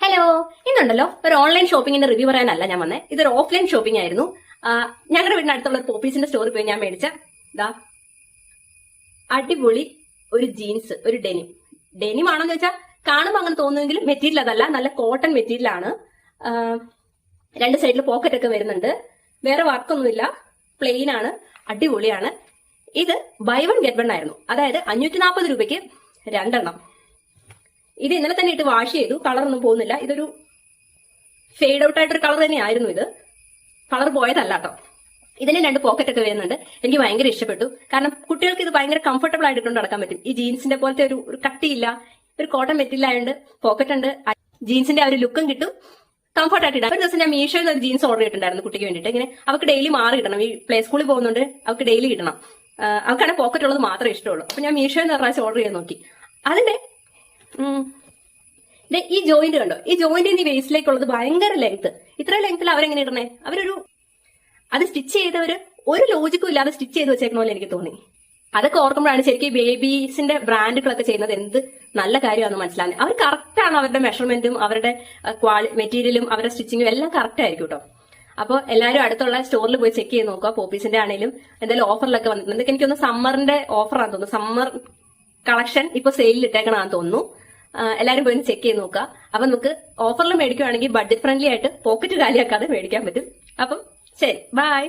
Hello, ഇന്നുണ്ടല്ലോ ഒരു online ഷോപ്പിംഗിന്റെ review പറയാനല്ല ഞാൻ വന്നേ. ഇതൊരു ഓഫ്ലൈൻ ഷോപ്പിംഗ് ആയിരുന്നു. ഞങ്ങളുടെ വീടിന് അടുത്തുള്ള ഒരു പോപ്പീസിന്റെ സ്റ്റോറിൽ പോയി ഞാൻ മേടിച്ച അടിപൊളി ഒരു ജീൻസ്, ഒരു ഡെനിം ആണെന്ന് വെച്ചാൽ കാണുമ്പോൾ അങ്ങനെ തോന്നുമെങ്കിലും മെറ്റീരിയൽ അതല്ല, നല്ല കോട്ടൺ മെറ്റീരിയൽ ആണ്. രണ്ട് സൈഡിൽ പോക്കറ്റ് ഒക്കെ വരുന്നുണ്ട്. വേറെ വർക്കൊന്നുമില്ല, പ്ലെയിൻ ആണ്, അടിപൊളിയാണ്. ഇത് ബൈ വൺ ഗെറ്റ് വൺ ആയിരുന്നു. അതായത് 540 രൂപയ്ക്ക് രണ്ടെണ്ണം. ഇത് ഇന്നലെ തന്നെ ഇട്ട് വാഷ് ചെയ്തു, കളറൊന്നും പോകുന്നില്ല. ഇതൊരു ഫെയ്ഡ് ഔട്ട് ആയിട്ടൊരു കളർ തന്നെയായിരുന്നു. ഇത് കളർ പോയതല്ല കേട്ടോ. ഇതിന് രണ്ട് പോക്കറ്റ് ഒക്കെ വരുന്നുണ്ട്. എനിക്ക് ഭയങ്കര ഇഷ്ടപ്പെട്ടു. കാരണം കുട്ടികൾക്ക് ഇത് ഭയങ്കര കംഫർട്ടബിൾ ആയിട്ട് കൊണ്ട് നടക്കാൻ പറ്റും. ഈ ജീൻസിന്റെ പോലത്തെ ഒരു കട്ടിയില്ല, ഒരു കോട്ടൺ മെറ്റീരിയൽ ആയതുകൊണ്ട് പോക്കറ്റ് ഉണ്ട്. ജീൻസിന്റെ ആ ഒരു ലുക്കും കിട്ടും, കംഫർട്ട് ആയിട്ട് ഇടാം. ഒരു ദിവസം ഞാൻ മീഷോയിൽ ഒരു ജീൻസ് ഓർഡർ ചെയ്തിട്ടുണ്ടായിരുന്നു കുട്ടിക്ക് വേണ്ടിയിട്ട്. ഇങ്ങനെ അവർക്ക് ഡെയിലി മാറി കിട്ടണം. ഈ പ്ലേ സ്കൂളിൽ പോകുന്നുണ്ട്, അവർക്ക് ഡെയിലി കിട്ടണം. അവർക്കാണ് പോക്കറ്റ് ഉള്ളത് മാത്രമേ ഇഷ്ടമുള്ളൂ. അപ്പൊ ഞാൻ മീഷോയിൽ നിന്ന് പ്രാവശ്യം ഓർഡർ ചെയ്ത് നോക്കി. അതിന്റെ ഈ ജോയിന്റ് കണ്ടോ, ഈ ജോയിന്റ് വേസ്റ്റിലേക്കുള്ളത് ഭയങ്കര ലെങ്ത്. ഇത്ര ലെങ്ത്തിൽ അവരെങ്ങനെ ഇടണേ? അത് സ്റ്റിച്ച് ചെയ്തവര് ഒരു ലോജിക്കും ഇല്ലാതെ സ്റ്റിച്ച് ചെയ്ത് വെച്ചേക്കണ പോലെ എനിക്ക് തോന്നി. അതൊക്കെ ഓർക്കുമ്പോഴാണ് ശരിക്കും ബേബീസിന്റെ ബ്രാൻഡുകളൊക്കെ ചെയ്യുന്നത് എന്ത് നല്ല കാര്യമാണെന്ന് മനസ്സിലാകുന്നത്. അവർ കറക്റ്റ് ആണ്, അവരുടെ മെഷർമെന്റും അവരുടെ മെറ്റീരിയലും അവരുടെ സ്റ്റിച്ചിങ്ങും എല്ലാം കറക്റ്റ് ആയിരിക്കും കേട്ടോ. അപ്പോൾ എല്ലാവരും അടുത്തുള്ള സ്റ്റോറിൽ പോയി ചെക്ക് ചെയ്ത് നോക്കുക. പോപ്പീസിന്റെ ആണെങ്കിലും എന്തെങ്കിലും ഓഫറിലൊക്കെ വന്നിട്ടുണ്ട്. എനിക്കൊന്ന് സമ്മറിന്റെ ഓഫറാന്ന് തോന്നുന്നു. സമ്മർ കളക്ഷൻ ഇപ്പൊ സെയിലിൽ ഇട്ടേക്കണമെന്ന് തോന്നുന്നു. എല്ലാവരും പോയി ചെക്ക് ചെയ്ത് നോക്കുക. അപ്പൊ നമുക്ക് ഓഫറിൽ മേടിക്കുകയാണെങ്കിൽ ബഡ്ജറ്റ് ഫ്രണ്ട്ലി ആയിട്ട് പോക്കറ്റ് കാലിയാക്കാതെ മേടിക്കാൻ പറ്റും. അപ്പം ശരി, ബൈ.